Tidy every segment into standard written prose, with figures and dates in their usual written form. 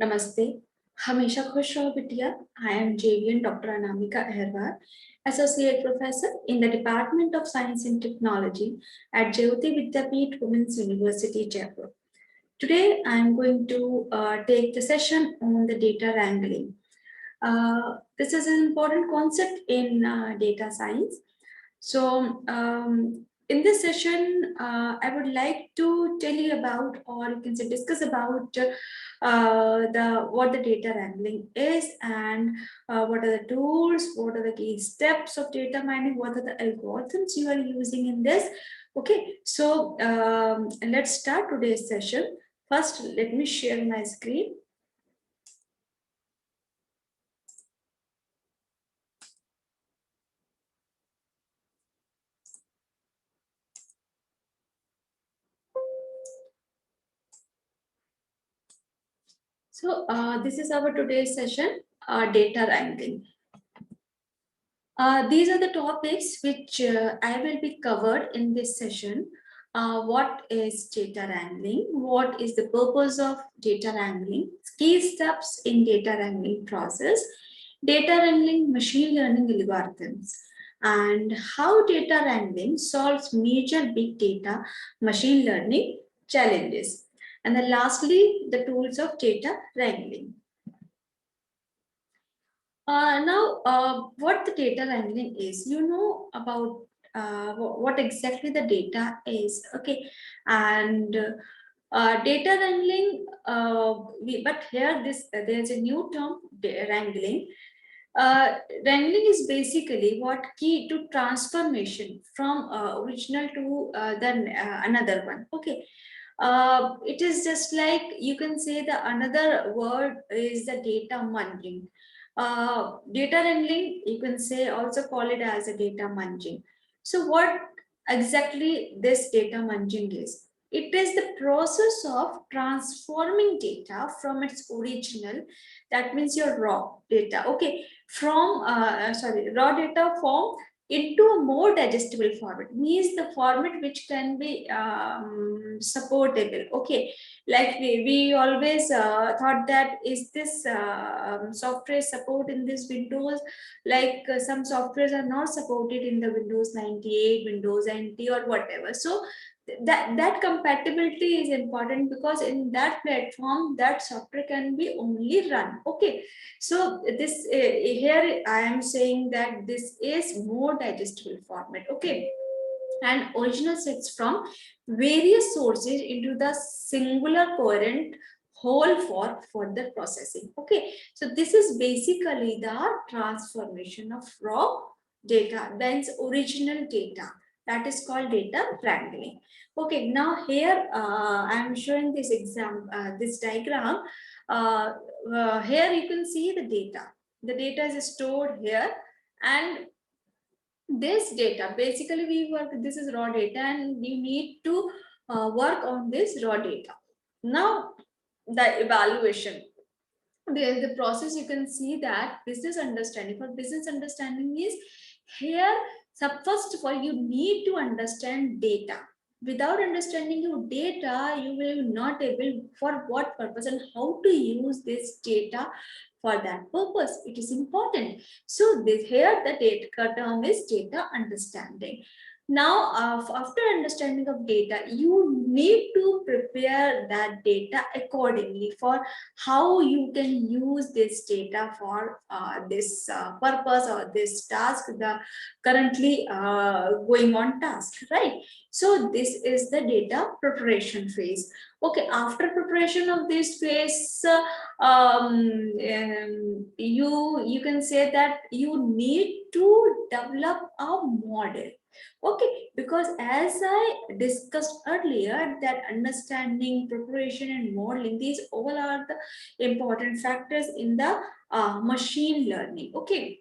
नमस्ते। हमेशा खुश रहो बिटिया। I am JVN Dr. Anamika Aherwal, Associate Professor in the Department of Science and Technology at Jyoti Vidyapeeth Women's University, Jaipur. Today, I am going to take the session on the data wrangling. This is an important concept in data science. So, in this session, I would like to tell you about, or you can say, discuss about what the data wrangling is, and what are the tools, what are the key steps of data mining, what are the algorithms you are using in this. Okay, so let's start today's session. First, let me share my screen. So this is our today's session, data wrangling. These are the topics which I will be covered in this session. What is data wrangling? What is the purpose of data wrangling? Key steps in data wrangling process, data wrangling machine learning algorithms, and how data wrangling solves major big data machine learning challenges. And then lastly, the tools of data wrangling. What the data wrangling is, you know about what exactly the data is, okay? And data wrangling, but here there's a new term, wrangling. Wrangling is basically what key to transformation from original to then another one, okay? It is just like you can say the another word is the data munging. Data wrangling, you can say also call it as a data munging. So what exactly this data munging is? It is the process of transforming data from its original, that means your raw data, okay, from raw data form into a more digestible format, means the format which can be supportable, okay. Like we always thought that is this software support in this Windows, like some softwares are not supported in the Windows 98, Windows NT or whatever. So that compatibility is important, because in that platform that software can be only run, okay. So this here I am saying that this is more digestible format, okay, and original sets from various sources into the singular coherent whole for further processing, okay. So this is basically the transformation of raw data, thence original data, that is called data wrangling. Okay, now here I am showing this this diagram. Here you can see the data is stored here, and this data basically we work, this is raw data and we need to work on this raw data. Now the evaluation, the process, you can see that business understanding. For business understanding is here, so first of all you need to understand data. Without understanding your data, you will not able for what purpose and how to use this data for that purpose. It is important. So this here the data term is data understanding. Now, after understanding of data, you need to prepare that data accordingly for how you can use this data for this purpose or this task, the currently going on task, right? So this is the data preparation phase. Okay, after preparation of this phase, you can say that you need to develop a model. Okay, because as I discussed earlier, that understanding, preparation, and modeling, these all are the important factors in the machine learning. Okay.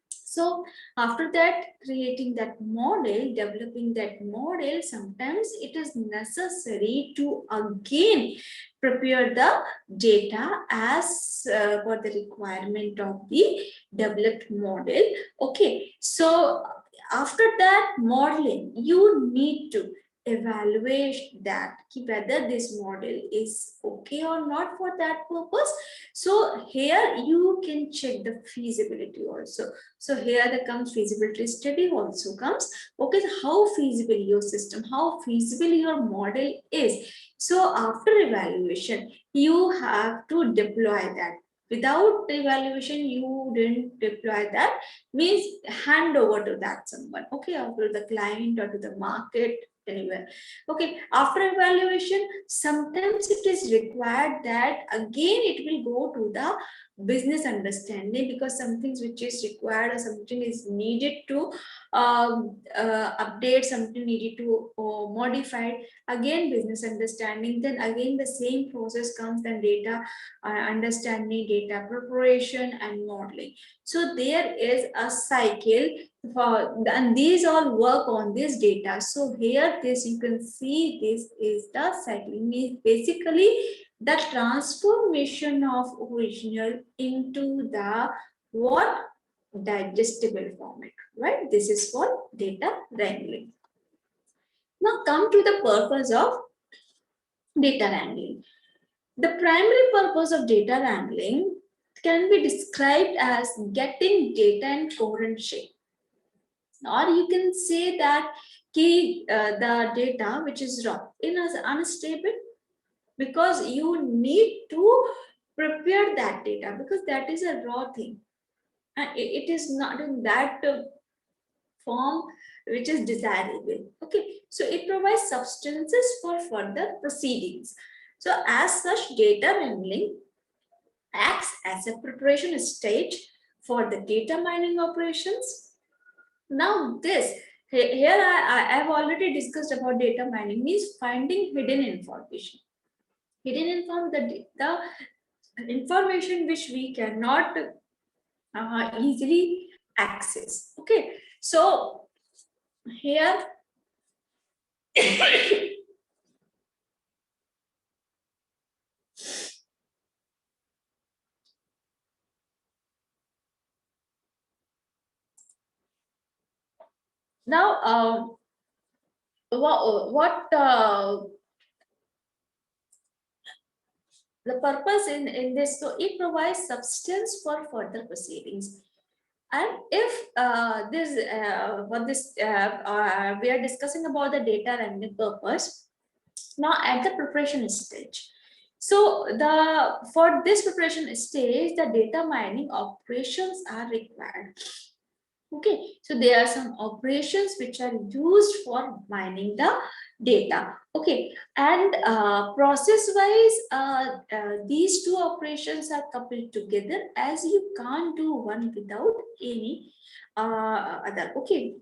So after that, creating that model, developing that model, sometimes it is necessary to again prepare the data as per the requirement of the developed model. Okay, so after that modeling, you need to evaluate that whether this model is okay or not for that purpose. So here you can check the feasibility also. So here the comes feasibility study also comes. Okay, so how feasible your system, how feasible your model is. So after evaluation you have to deploy that. Without the evaluation you didn't deploy that, means hand over to that someone, okay, or to the client or to the market, anywhere. Okay, after evaluation sometimes it is required that again it will go to the business understanding, because some things which is required or something is needed to update, something needed to modify, again business understanding, then again the same process comes, then data understanding, data preparation and modeling. So there is a cycle for, and these all work on this data. So here this you can see, this is the cycling, means basically the transformation of original into the what, digestible format, right? This is called data wrangling. Now come to the purpose of data wrangling. The primary purpose of data wrangling can be described as getting data in coherent shape, or you can say that the data which is raw in as unstable, because you need to prepare that data, because that is a raw thing and it is not in that form which is desirable. Okay, so it provides substances for further proceedings. So as such, data wrangling acts as a preparation stage for the data mining operations. Now this, here I have already discussed about data mining, means finding hidden information. Hidden information, the information which we cannot easily access. Okay, so here now what the purpose in this, so it provides substance for further proceedings. And if we are discussing about the data and the purpose, now at the preparation stage. So for this preparation stage, the data mining operations are required. Okay, so there are some operations which are used for mining the data. Okay, and process wise, these two operations are coupled together, as you can't do one without any other. Okay,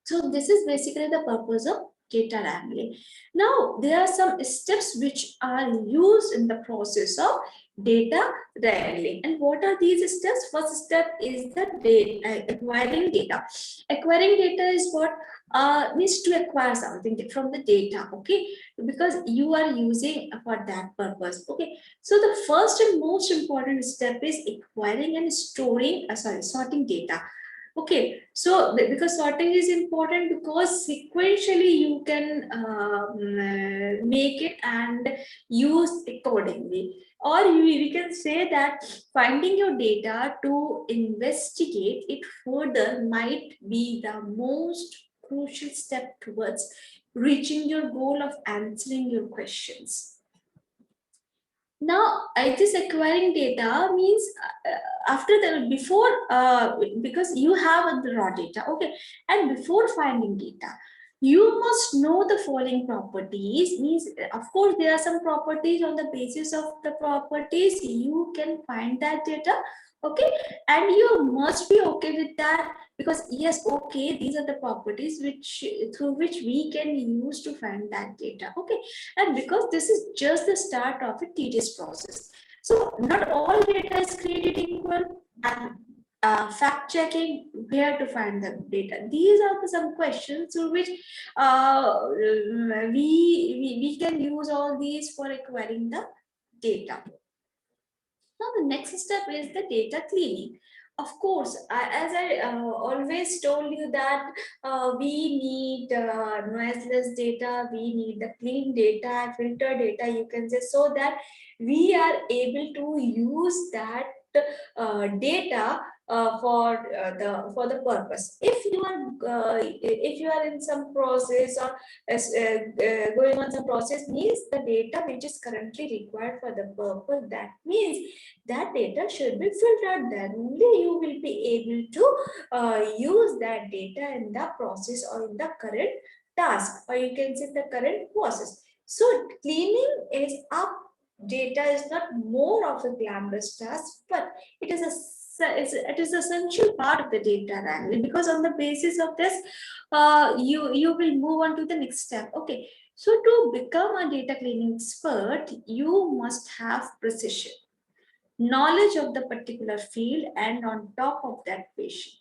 so this is basically the purpose of data wrangling. Now, there are some steps which are used in the process of data wrangling. And what are these steps? First step is the acquiring data. Acquiring data is what needs to acquire something from the data, okay? Because you are using for that purpose, okay? So the first and most important step is acquiring and sorting data. Okay, so because sorting is important, because sequentially you can make it and use accordingly. Or we can say that finding your data to investigate it further might be the most crucial step towards reaching your goal of answering your questions. Now, this acquiring data means after the before because you have the raw data, okay, and before finding data, you must know the following properties. Means, of course, there are some properties. On the basis of the properties, you can find that data, okay, and you must be okay with that, because yes, okay, these are the properties which through which we can use to find that data, okay. And because this is just the start of a tedious process, so not all data is created equal, and fact checking where to find the data, these are some questions through which we can use all these for acquiring the data. Now the next step is the data cleaning. of course, as I always told you that we need noiseless data, we need the clean data, filter data, you can say, so that we are able to use that data for the purpose. If you are in some process or going on some process, means the data which is currently required for the purpose, that means that data should be filtered. Then only you will be able to use that data in the process or in the current task, or you can say the current process. So cleaning is up data is not more of a glamorous task, but it is it is essential part of the data wrangling, because on the basis of this you will move on to the next step. Okay, so to become a data cleaning expert, you must have precision, knowledge of the particular field, and on top of that, patience.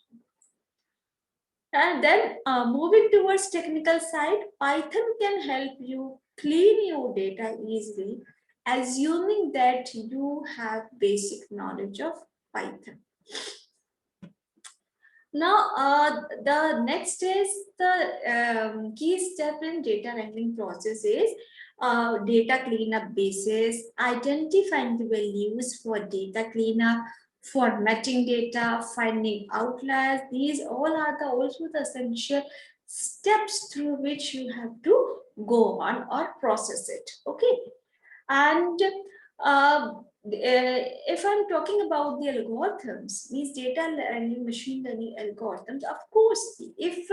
And then moving towards technical side, Python can help you clean your data easily, assuming that you have basic knowledge of Python. Now, the next is the key step in data wrangling process is data cleanup basis, identifying the values for data cleanup, formatting data, finding outliers. These all are also the essential steps through which you have to go on or process it. Okay, and if I'm talking about the algorithms, these data and machine learning algorithms, of course, if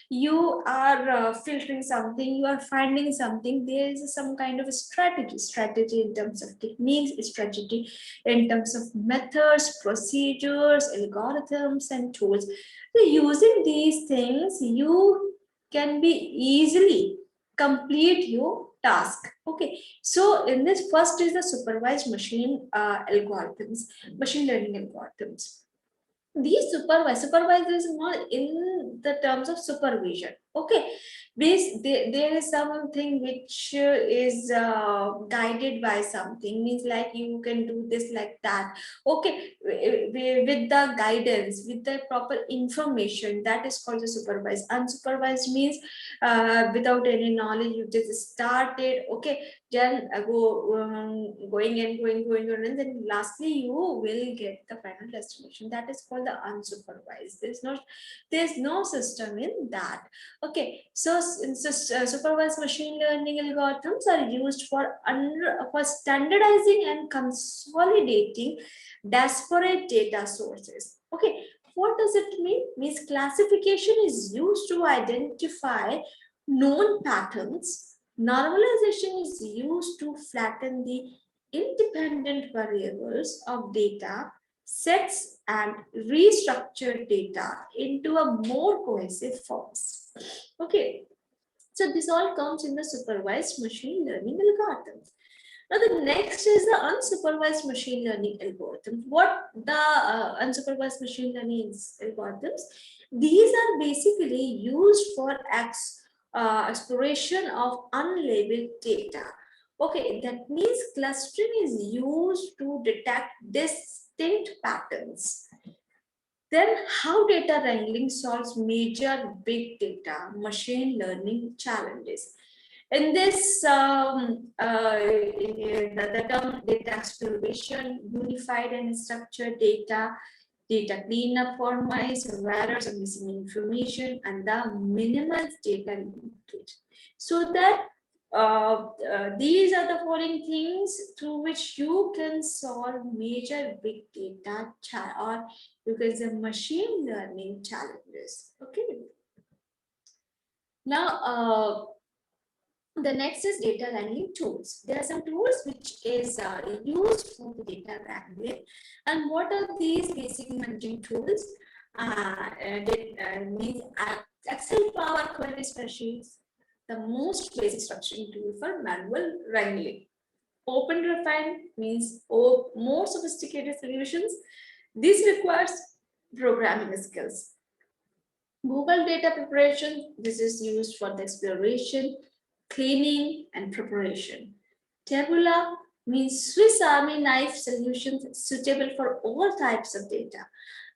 you are filtering something, you are finding something, there is some kind of a strategy in terms of techniques, strategy in terms of methods, procedures, algorithms, and tools. So using these things, you can be easily complete your task. Okay, so in this, first is the supervised machine machine learning algorithms. These supervised is not in the terms of supervision. Okay, there is something which is guided by something, means like you can do this like that. Okay, with the guidance, with the proper information, that is called the supervised. Unsupervised means without any knowledge, you just started. Okay, then going and going on, and then lastly you will get the final destination. That is called the unsupervised. There's no system in that. Okay, so supervised machine learning algorithms are used for standardizing and consolidating disparate data sources. Okay, what does it mean? Means classification is used to identify known patterns. Normalization is used to flatten the independent variables of data sets and restructure data into a more cohesive forms. Okay, so this all comes in the supervised machine learning algorithms. Now the next is the unsupervised machine learning algorithms. What the unsupervised machine learning algorithms? These are basically used for exploration of unlabeled data. Okay, that means clustering is used to detect distinct patterns. Then how data wrangling solves major big data machine learning challenges. In this, the term data exploration, unified and structured data, data cleanup for mice, errors or missing information, and the minimal data leakage. So that these are the following things through which you can solve major big data or you can say machine learning challenges. Okay. Now, the next is data wrangling tools. There are some tools which is used for the data wrangling. And what are these basic managing tools? Means Excel Power Query spreadsheets, the most basic structuring tool for manual wrangling. OpenRefine means more sophisticated solutions. This requires programming skills. Google data preparation, this is used for the exploration, cleaning, and preparation. Tabula means Swiss Army knife solutions suitable for all types of data.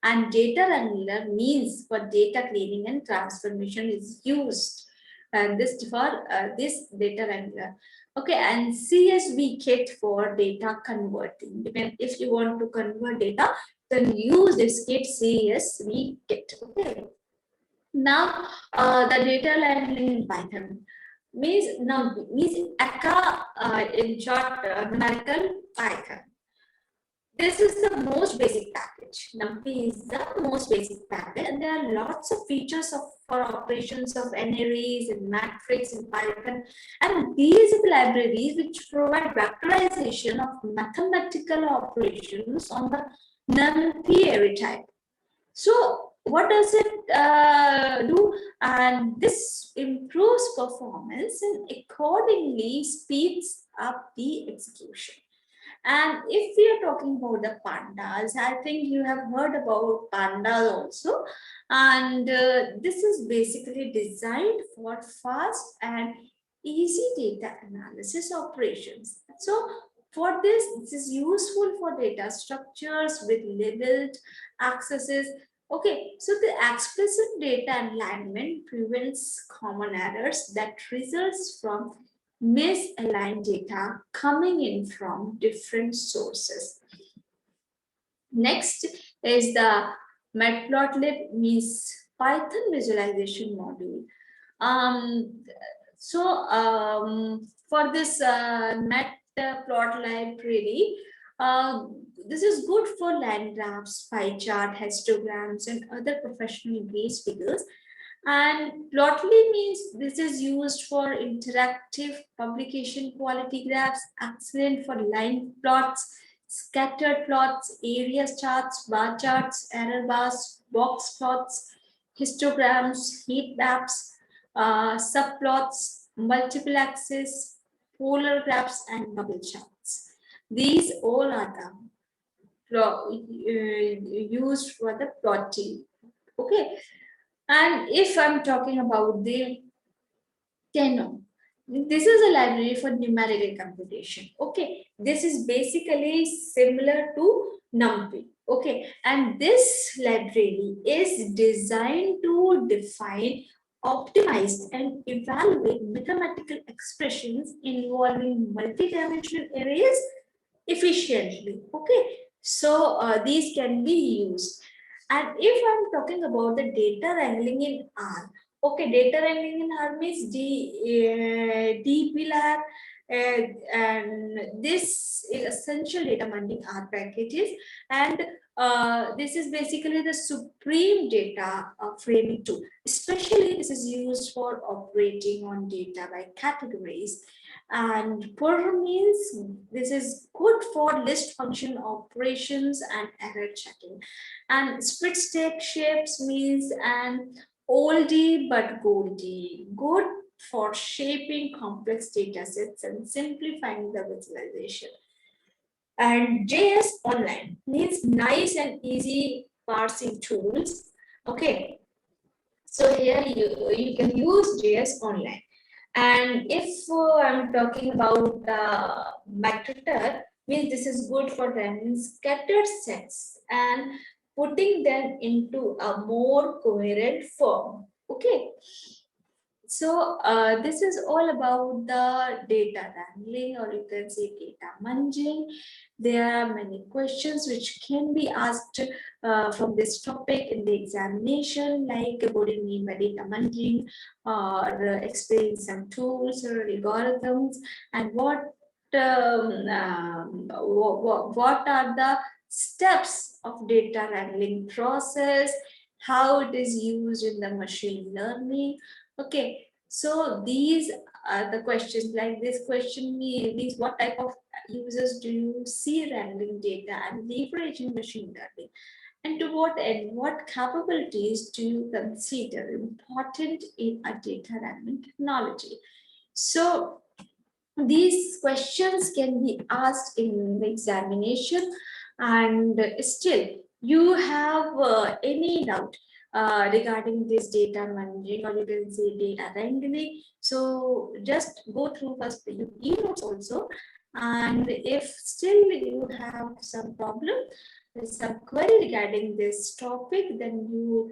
And data wrangler means for data cleaning and transformation is used. And this for this data wrangler. Okay, and CSV kit for data converting. If you want to convert data, then use this kit, CSV kit. Okay. Now, the data handling in Python means aka in short, numerical Python. This is the most basic package. NumPy is the most basic package, and there are lots of features for operations of n arrays and matrix in Python, and these are the libraries which provide vectorization of mathematical operations on the NumPy array type. So what does it do? And this improves performance and accordingly speeds up the execution. And if we are talking about the pandas, I think you have heard about pandas also. And this is basically designed for fast and easy data analysis operations. So for this is useful for data structures with labeled accesses. Okay, so the explicit data alignment prevents common errors that results from misaligned data coming in from different sources. Next is the matplotlib, means Python visualization module. For this matplotlib library, this is good for line graphs, pie chart, histograms, and other professional base figures. And Plotly means this is used for interactive publication quality graphs, excellent for line plots, scattered plots, area charts, bar charts, error bars, box plots, histograms, heat maps, subplots, multiple axis, polar graphs, and bubble charts. These all are used for the plotting. Okay. And if I'm talking about the Tenno, this is a library for numerical computation. Okay, this is basically similar to NumPy. Okay, and this library is designed to define, optimize, and evaluate mathematical expressions involving multidimensional arrays efficiently. Okay, so these can be used. And if I'm talking about the data wrangling in R, okay, data wrangling in R means dplyr, and this is essential data binding R packages, and this is basically the supreme data framing tool. Especially this is used for operating on data by categories. And purr means this is good for list function operations and error checking. And split stack shapes means an oldie but goldie, good for shaping complex data sets and simplifying the visualization. And JS Online means nice and easy parsing tools. Okay, so here you can use JS Online. And if I'm talking about the Macritter, means this is good for running scattered sets and putting them into a more coherent form. Okay. So this is all about the data wrangling, or you can say data munging. There are many questions which can be asked from this topic in the examination, like what do you mean by data munging, or explain some tools or algorithms, and what are the steps of data wrangling process, how it is used in the machine learning. Okay, so these are the questions. Like this question means what type of users do you see wrangling data and leveraging machine learning? And to what end, what capabilities do you consider important in a data wrangling technology? So these questions can be asked in the examination, and still you have any doubt regarding this data munging, or you can say data wrangling, so just go through first the notes also. And if still you have some problem, some query regarding this topic, then you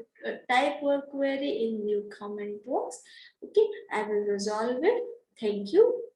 type your query in your comment box. Okay, I will resolve it. Thank you.